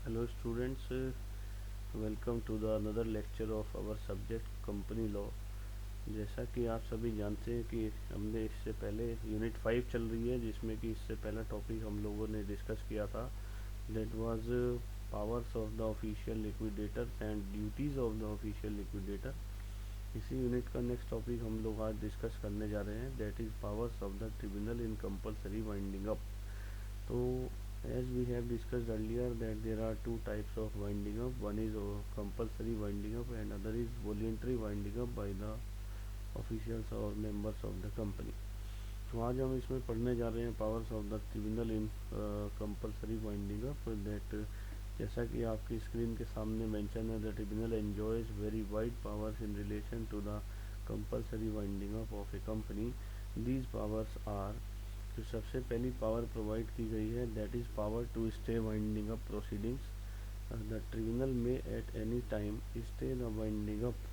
Hello students, welcome to the another lecture of our subject company law. जैसा कि आप सभी जानते हैं कि हमने इससे पहले यूनिट 5 चल रही है, जिसमें कि इससे पहला टॉपिक हम लोगों ने डिस्कस किया था, that was powers of the official liquidator and duties of the official liquidator. इसी यूनिट का नेक्स्ट टॉपिक हम लोग आज डिस्कस करने जा रहे हैं, that is powers of the tribunal in compulsory winding up. तो as we have discussed earlier that there are two types of winding up, one is compulsory winding up and other is voluntary winding up by the officials or members of the company। तो आज हम इसमें पढ़ने जा रहे हैं powers of the tribunal in compulsory winding up. That जैसा कि आपकी स्क्रीन के सामने मेंशन है, the tribunal enjoys very wide powers in relation to the compulsory winding up of a company. These powers are, तो सबसे पहली पावर प्रोवाइड की गई है, that is power to stay winding up proceedings. The tribunal may at any time stay the winding up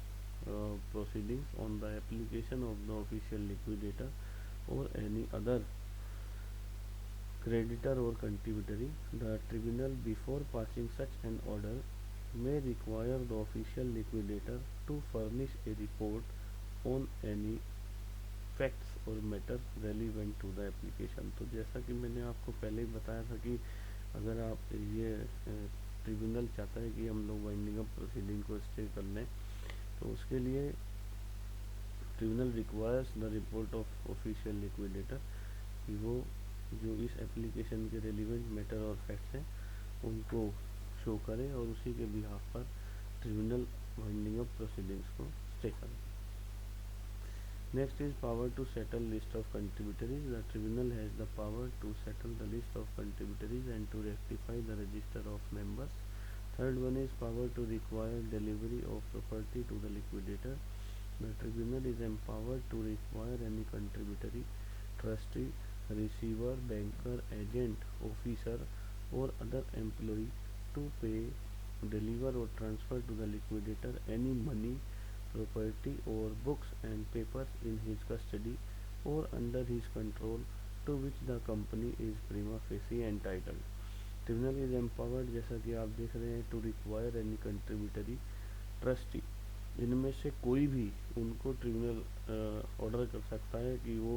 proceedings on the application of the official liquidator or any other creditor or contributory. The tribunal before passing such an order may require the official liquidator to furnish a report on any facts or matter relevant to the application. तो जैसा कि मैंने आपको पहले ही बताया था कि अगर आप ये ट्रिब्यूनल चाहता है कि हम लोग वाइंडिंग अप प्रोसीडिंग को स्टे कर लें, तो उसके लिए tribunal requires the report of official liquidator, कि वो जो इस एप्लीकेशन के रेलिवेंट मैटर और फैक्ट्स हैं उनको शो करे और उसी के बिहाफ पर ट्रिब्यूनल वाइंडिंग अप प्रोसीडिंग्स को स्टे करे। Next is power to settle list of contributaries. The tribunal has the power to settle the list of contributaries and to rectify the register of members. Third one is power to require delivery of property to the liquidator. The tribunal is empowered to require any contributory, trustee, receiver, banker, agent, officer or other employee to pay, deliver or transfer to the liquidator any money, property or books and papers in his custody or under his control to which the company is prima facie entitled. Tribunal is empowered, जैसा कि आप देख रहे हैं, to require any contributory, trustee, इनमें से कोई भी उनको ट्रिब्यूनल ऑर्डर कर सकता है कि वो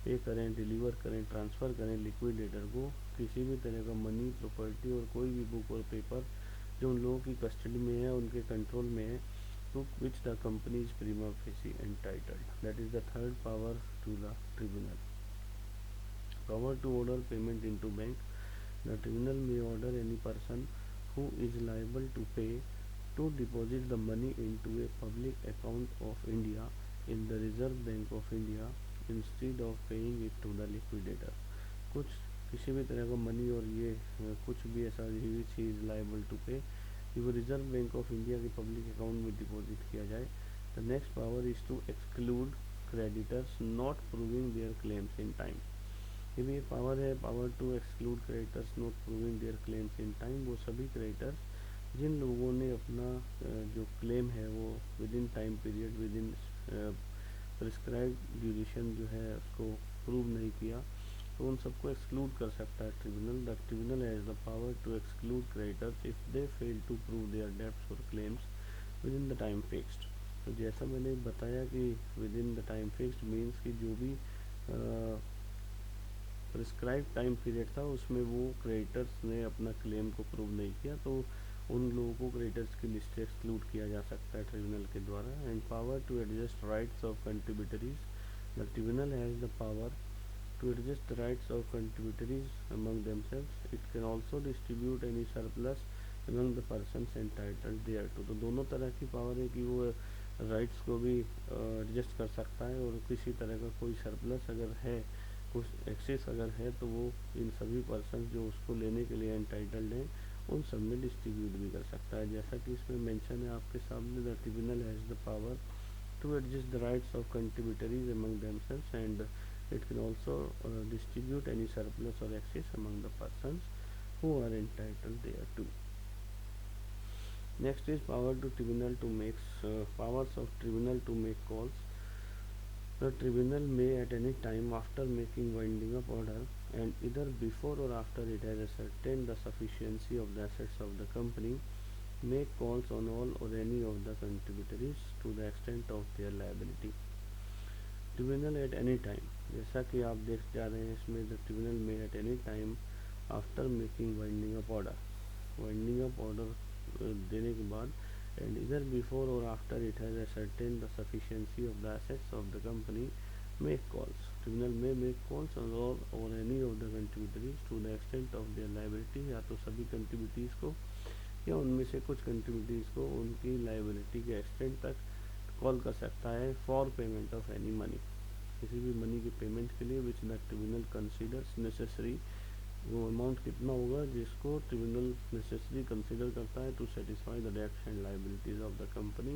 पे करें, डिलीवर करें, ट्रांसफ़र करें लिक्विडेटर को किसी भी तरह का मनी, प्रॉपर्टी और कोई भी बुक और पेपर जो उन लोगों की कस्टडी में है, उनके कंट्रोल में है, to which the company is prima facie entitled. That is the third power to the tribunal. Power to order payment into bank. The tribunal may order any person who is liable to pay to deposit the money into a public account of India in the Reserve Bank of India instead of paying it to the liquidator. कुछ किसी भी तरह का money और ये कुछ भी ऐसा which he is liable to pay, कि वो रिजर्व बैंक ऑफ इंडिया के पब्लिक अकाउंट में डिपॉजिट किया जाए। The next power is to exclude creditors not proving their claims in time. ये भी एक पावर है, power to exclude creditors not proving their claims in time. वो सभी क्रेडिटर्स जिन लोगों ने अपना जो क्लेम है वो with in time period, with in prescribed duration जो है उसको प्रूव नहीं किया, तो उन सबको एक्सक्लूड कर सकता है tribunal. The tribunal has the power to exclude creditors if they fail to prove their debts or claims within the time fixed. तो जैसा मैंने बताया कि within the time fixed means कि जो भी प्रिस्क्राइब टाइम पीरियड था उसमें वो क्रेडिटर्स ने अपना क्लेम को प्रूव नहीं किया, तो उन लोगों को क्रेडिटर्स की लिस्ट एक्सक्लूड किया जा सकता है ट्रिब्यूनल के द्वारा। And power to adjust rights of contributories. The tribunal has the power to adjust the rights of contributaries among themselves. It can also distribute any surplus among the persons entitled thereto। तो दोनों तरह की power है कि वो rights को भी adjust कर सकता है और किसी तरह का कोई सरप्लस अगर है, कुछ एक्सेस अगर है, तो वो इन सभी पर्सन जो उसको लेने के लिए एंटाइटल्ड हैं उन सब में डिस्ट्रीब्यूट भी कर सकता है। जैसा कि इसमें मेंशन है आपके सामने, the tribunal has the power to adjust the rights of contributaries among themselves and it can also distribute any surplus or excess among the persons who are entitled thereto. Next is power to tribunal to make powers of tribunal to make calls. The tribunal may at any time after making winding up order and either before or after it has ascertained the sufficiency of the assets of the company, make calls on all or any of the contributors to the extent of their liability. Tribunal at any time, जैसा कि आप देख जा रहे हैं इसमें, the tribunal may at any time after making winding up order, winding up order देने के बाद, and either before or after it has ascertain the sufficiency of the assets of the company, make calls, tribunal में make calls on all or any of the contributories to the extent of their liability, या तो सभी कंट्रीब्यूटरीज को या उनमें से कुछ कंट्रीब्यूटरीज को उनकी लाइबिलिटी के एक्सटेंट तक कॉल कर सकता है for payment of any money, किसी भी मनी के पेमेंट के लिए, which the tribunal considers necessary, वो अमाउंट कितना होगा जिसको ट्रिब्यूनल नेसेसरी कंसीडर करता है to satisfy the debts and liabilities of the company,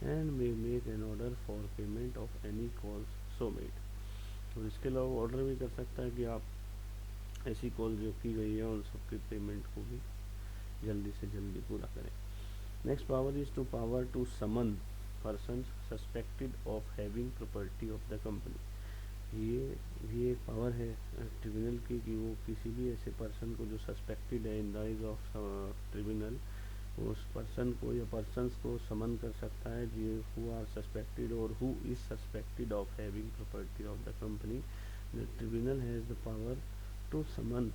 and may make an order for payment of any calls so made. और इसके अलावा ऑर्डर भी कर सकता है कि आप ऐसी कॉल जो की गई है उन सबकी पेमेंट को भी जल्दी से जल्दी पूरा करें। Next power is to power to summon persons suspected of having property of the company. ये एक पावर है ट्रिब्यूनल की कि वो किसी भी ऐसे पर्सन को जो सस्पेक्टेड है in the eyes of tribunal, उस पर्सन को या पर्सन्स को समन कर सकता है जो हु आर सस्पेक्टेड और who is suspected of having property of the company. The tribunal has the power to summon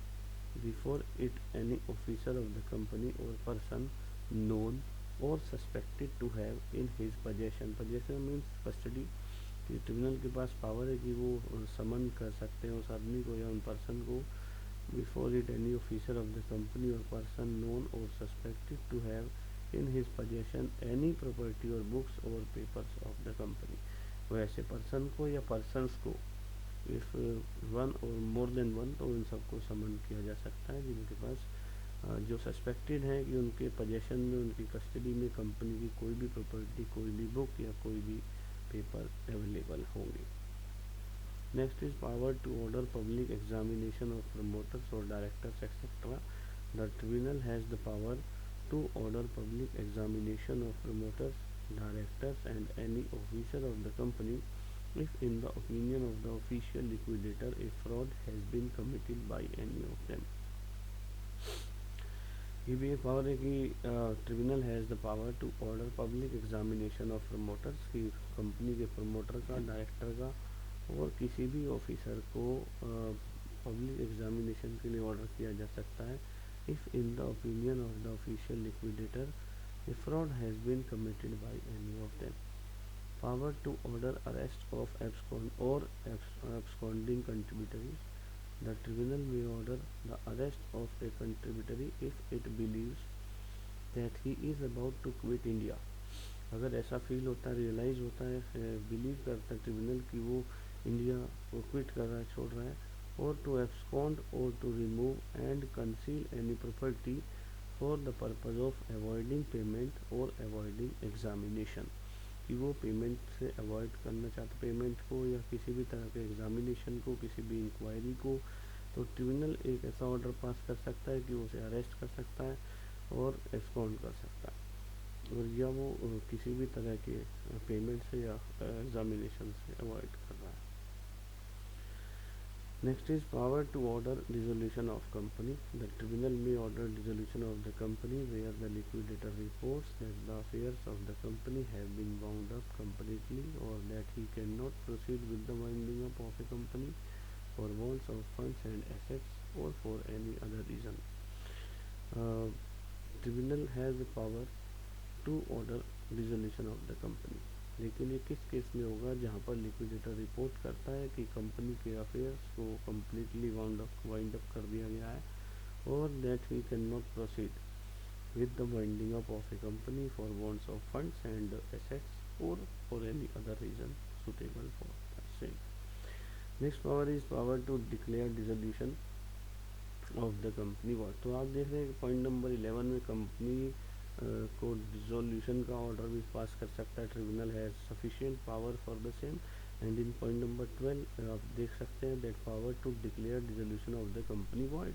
before it any officer of the company और पर्सन नोन और suspected to have in his possession, possession means custody, कि tribunal के पास power है कि वो समन कर सकते हैं उस आदमी को या उन पर्सन को, before it any officer of the company और पर्सन नोन और suspected to have in his possession any property और बुक्स और पेपर्स ऑफ द कंपनी। वैसे पर्सन को या पर्सनस को, इफ़ वन और मोर देन वन, तो इन सबको समन किया जा सकता है जिनके पास जो सस्पेक्टेड हैं कि उनके पोजेशन में, उनकी कस्टडी में कंपनी की कोई भी प्रॉपर्टी, कोई भी बुक या कोई भी पेपर अवेलेबल होंगे। Next is power to order public examination of promoters or directors etcetera. The tribunal has the power to order public examination of promoters, directors and any officer of the company if in the opinion of the official liquidator a fraud has been committed by any of them। ये भी एक power है कि tribunal has the power to order public examination of promoters, की company के promoter का, director का और किसी भी ऑफिसर को पब्लिक एग्जामिनेशन के लिए ऑर्डर किया जा सकता है if in the opinion of the official liquidator a fraud has been committed by any of them. Power to order arrest of absconding contributors। The tribunal may order the arrest of a contributory if it believes that he is about to quit India। अगर ऐसा feel होता है, realise होता है, believe करता है tribunal कि वो इंडिया को क्विट कर रहा है, छोड़ रहा है, और टू एब्सकॉन्ड और to remove and conceal any property for the purpose of avoiding payment और अवॉइडिंग एग्जामिनेशन, कि वो पेमेंट से अवॉइड करना चाहते पेमेंट को या किसी भी तरह के एग्जामिनेशन को, किसी भी इंक्वायरी को, तो ट्रिब्यूनल एक ऐसा ऑर्डर पास कर सकता है कि उसे अरेस्ट कर सकता है और एब्सकॉन्ड कर सकता है, और या वो किसी भी तरह के पेमेंट से या एग्जामिनेशन से अवॉइड कर रहा है। Next is power to order dissolution of company. The tribunal may order dissolution of the company where the liquidator reports that the affairs of the company have been bound up completely or that he can not proceed with the winding up of a company for wants of funds and assets or for any other reason. Tribunal has the power to order dissolution of the company, लेकिन ये किस case में होगा, जहाँ पर liquidator report करता है कि कंपनी के अफेयर्स को कम्प्लीटली वाइंड अप कर दिया गया है और that he can not proceed with the winding up of a company for wants of funds and assets or for any other reason suitable for the same. Next power is power to declare dissolution of the company void. तो आप देख रहे हैं point number 11 में company को dissolution का order भी पास कर सकता है, tribunal has sufficient power for the same. And in point number 12 आप देख सकते हैं that power to declare dissolution of the company void.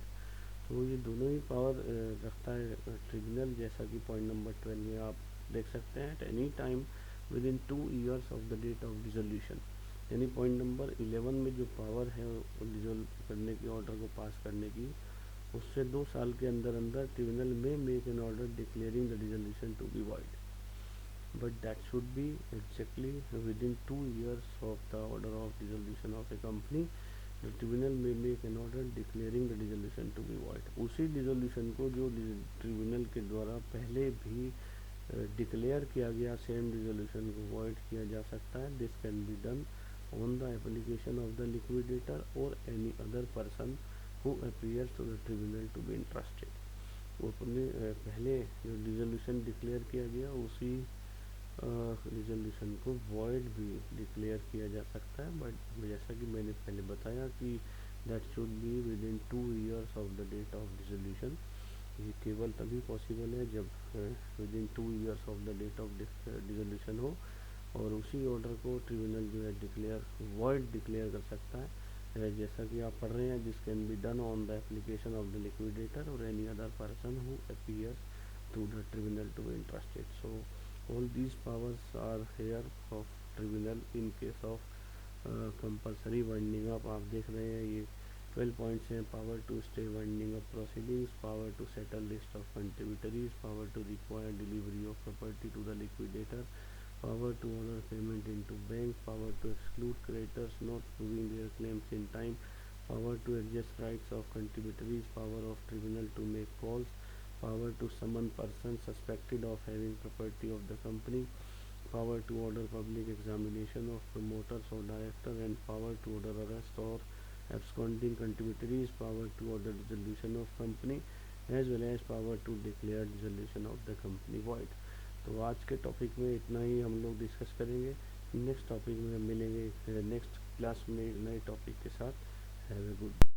तो ये दोनों ही पावर रखता है ट्रिब्यूनल, जैसा कि पॉइंट नंबर 12 में आप देख सकते हैं, at any time within 2 years of the date of dissolution, यानी पॉइंट नंबर 11 में जो पावर है डिसॉल्व करने की, ऑर्डर को पास करने की, उससे 2 साल के अंदर अंदर ट्रिब्यूनल में make an order declaring the dissolution to be void, but that should be exactly within 2 years of the order of dissolution of a company. The tribunal may make an order declaring the dissolution to be void. उसी dissolution को जो tribunal के द्वारा पहले भी declare किया गया, same dissolution को वॉइड किया जा सकता है. This can be done on the application of the liquidator और any other person who appears to the tribunal to be interested. वो अपने पहले जो डिसोल्यूशन डिक्लेयर किया गया उसी रिजोल्यूशन को वॉइड भी डिक्लेयर किया जा सकता है, बट जैसा कि मैंने पहले बताया कि that should be within 2 years of the date of dissolution. ये केवल तभी पॉसिबल है जब within 2 years of the date of dissolution हो, और उसी ऑर्डर को ट्रिब्यूनल जो है वॉइड डिक्लेयर कर सकता है. जैसा कि आप पढ़ रहे हैं, this can be done on the application of the liquidator और any other person who appears to the tribunal to be interested. So all these powers are here of tribunal in case of compulsory winding up. आप देख रहे हैं ये 12 points हैं. Power to stay winding up proceedings, power to settle list of contributories, power to require delivery of property to the liquidator, power to order payment into bank, power to exclude creditors not proving their claims in time, power to adjust rights of contributaries, power of tribunal to make calls, power to summon persons suspected of having property of the company, power to order public examination of promoters or director, and power to order arrest or absconding contributaries, power to order dissolution of company, as well as power to declare dissolution of the company void. तो आज के topic में इतना ही हम लोग discuss करेंगे. Next topic में मिलेंगे नेक्स्ट क्लास में नए टॉपिक के साथ. Have a good